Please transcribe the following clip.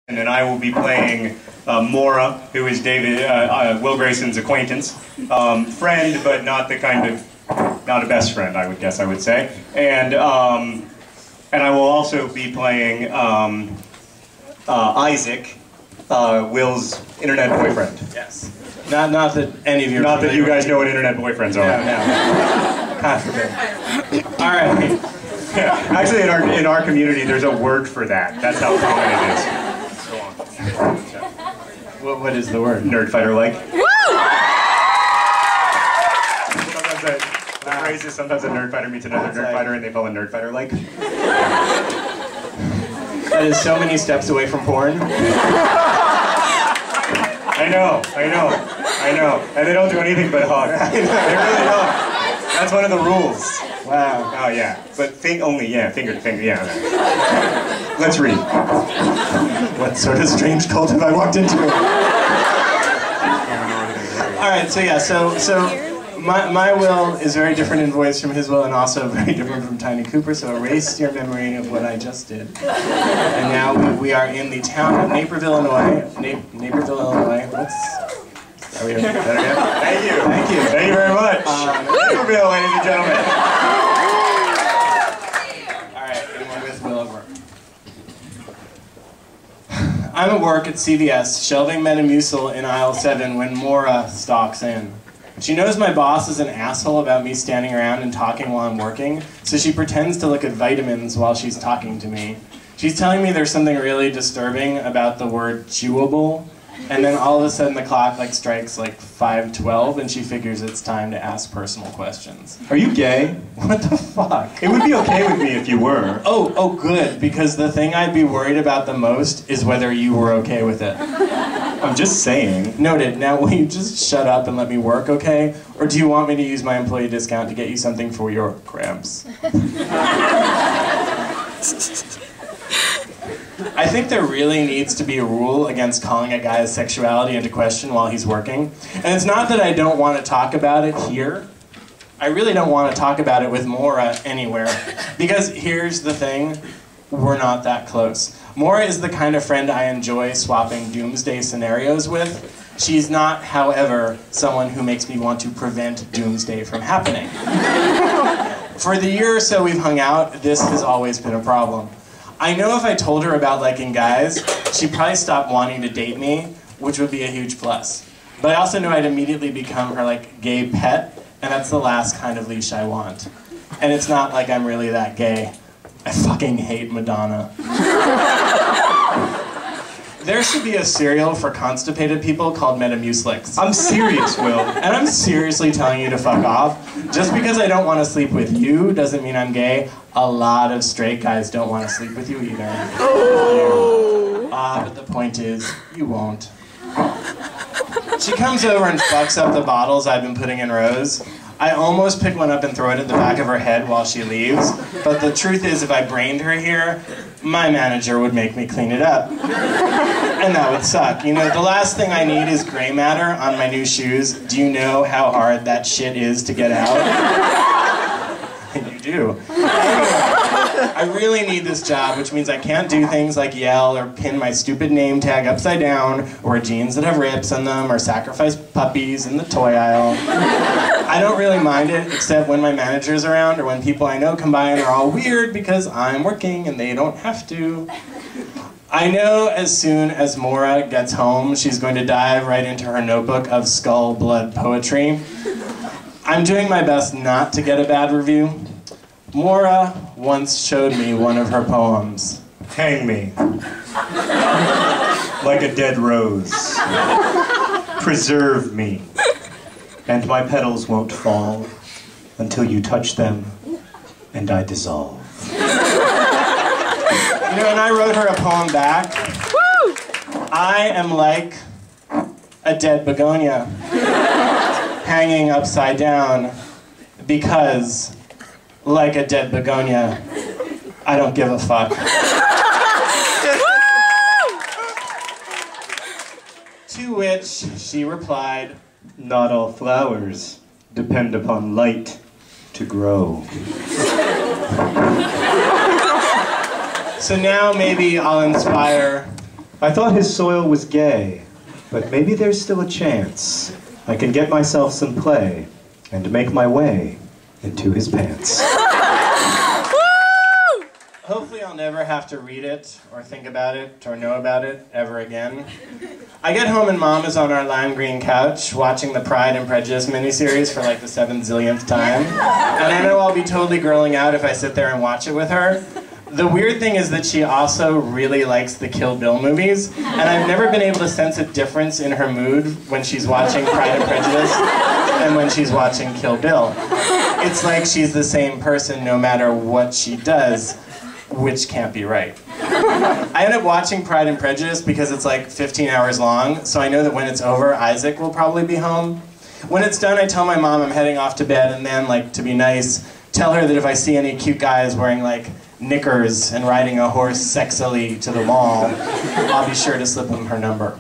And I will be playing Mora, who is Will Grayson's acquaintance, friend, but not the kind of, not a best friend, I would say. And I will also be playing Isaac, Will's internet boyfriend. Yes. Not that any of you. Not that you guys know what internet boyfriends are. No. God forbid. All right. Yeah. Actually, in our community, there's a word for that. That's how common it is. What is the word? Nerd fighter like. Woo! Sometimes a nerd fighter meets another nerd fighter and they call a nerd fighter like. That is so many steps away from porn. I know. And they don't do anything but hug. They really don't. That's one of the rules. Wow. Oh yeah. But finger to finger, yeah. Let's read. What sort of strange cult have I walked into? Alright, so yeah, so my Will is very different in voice from his Will and also very different from Tiny Cooper, so erase your memory of what I just did. And now we are in the town of Naperville, Illinois. Naperville, Illinois. Are we okay? Thank you very much. Naperville, ladies and gentlemen. Alright, anyone with Will at work? I'm at work at CVS, shelving Metamucil in aisle 7 when Mora stalks in. She knows my boss is an asshole about me standing around and talking while I'm working, so she pretends to look at vitamins while she's talking to me. She's telling me there's something really disturbing about the word chewable, and then all of a sudden the clock strikes 5:12 and she figures it's time to ask personal questions. Are you gay? What the fuck? It would be okay with me if you were. Oh good, because the thing I'd be worried about the most is whether you were okay with it. I'm just saying. Noted. Now, will you just shut up and let me work, okay? Or do you want me to use my employee discount to get you something for your cramps? I think there really needs to be a rule against calling a guy's sexuality into question while he's working. And it's not that I don't want to talk about it here. I really don't want to talk about it with Mora anywhere. Because here's the thing, we're not that close. Mora is the kind of friend I enjoy swapping doomsday scenarios with. She's not, however, someone who makes me want to prevent doomsday from happening. For the year or so we've hung out, this has always been a problem. I know if I told her about liking guys, she'd probably stop wanting to date me, which would be a huge plus. But I also know I'd immediately become her gay pet, and that's the last kind of leash I want. And it's not like I'm really that gay. I fucking hate Madonna. There should be a cereal for constipated people called Metamucil. I'm serious, Will. And I'm seriously telling you to fuck off. Just because I don't want to sleep with you doesn't mean I'm gay. A lot of straight guys don't want to sleep with you either. Oh. But the point is, you won't. She comes over and fucks up the bottles I've been putting in rows. I almost pick one up and throw it at the back of her head while she leaves, but the truth is if I brained her here, my manager would make me clean it up. And that would suck. You know, the last thing I need is gray matter on my new shoes. Do you know how hard that shit is to get out? You do. I really need this job, which means I can't do things like yell or pin my stupid name tag upside down, or wear jeans that have rips on them, or sacrifice puppies in the toy aisle. I don't really mind it, except when my manager's around or when people I know come by and are all weird because I'm working and they don't have to. I know as soon as Mora gets home, she's going to dive right into her notebook of skull blood poetry. I'm doing my best not to get a bad review. Mora once showed me one of her poems. Hang me. Like a dead rose. Preserve me. And my petals won't fall until you touch them and I dissolve. You know, and I wrote her a poem back. Woo! I am like a dead begonia, hanging upside down, because, like a dead begonia, I don't give a fuck. To which she replied, not all flowers depend upon light to grow. So now maybe I'll inspire I thought his soil was gay, but maybe there's still a chance I can get myself some play and make my way into his pants. Hopefully I'll never have to read it, or think about it, or know about it ever again. I get home and Mom is on our lime green couch watching the Pride and Prejudice miniseries for like the 7 zillionth time. And I know I'll be totally girling out if I sit there and watch it with her. The weird thing is that she also really likes the Kill Bill movies, and I've never been able to sense a difference in her mood when she's watching Pride and Prejudice and when she's watching Kill Bill. It's like she's the same person no matter what she does, which can't be right. I end up watching Pride and Prejudice because it's like 15 hours long, so I know that when it's over, Isaac will probably be home. When it's done, I tell my mom I'm heading off to bed, and then, like, to be nice, tell her that if I see any cute guys wearing, like, knickers and riding a horse sexily to the mall, I'll be sure to slip them her number.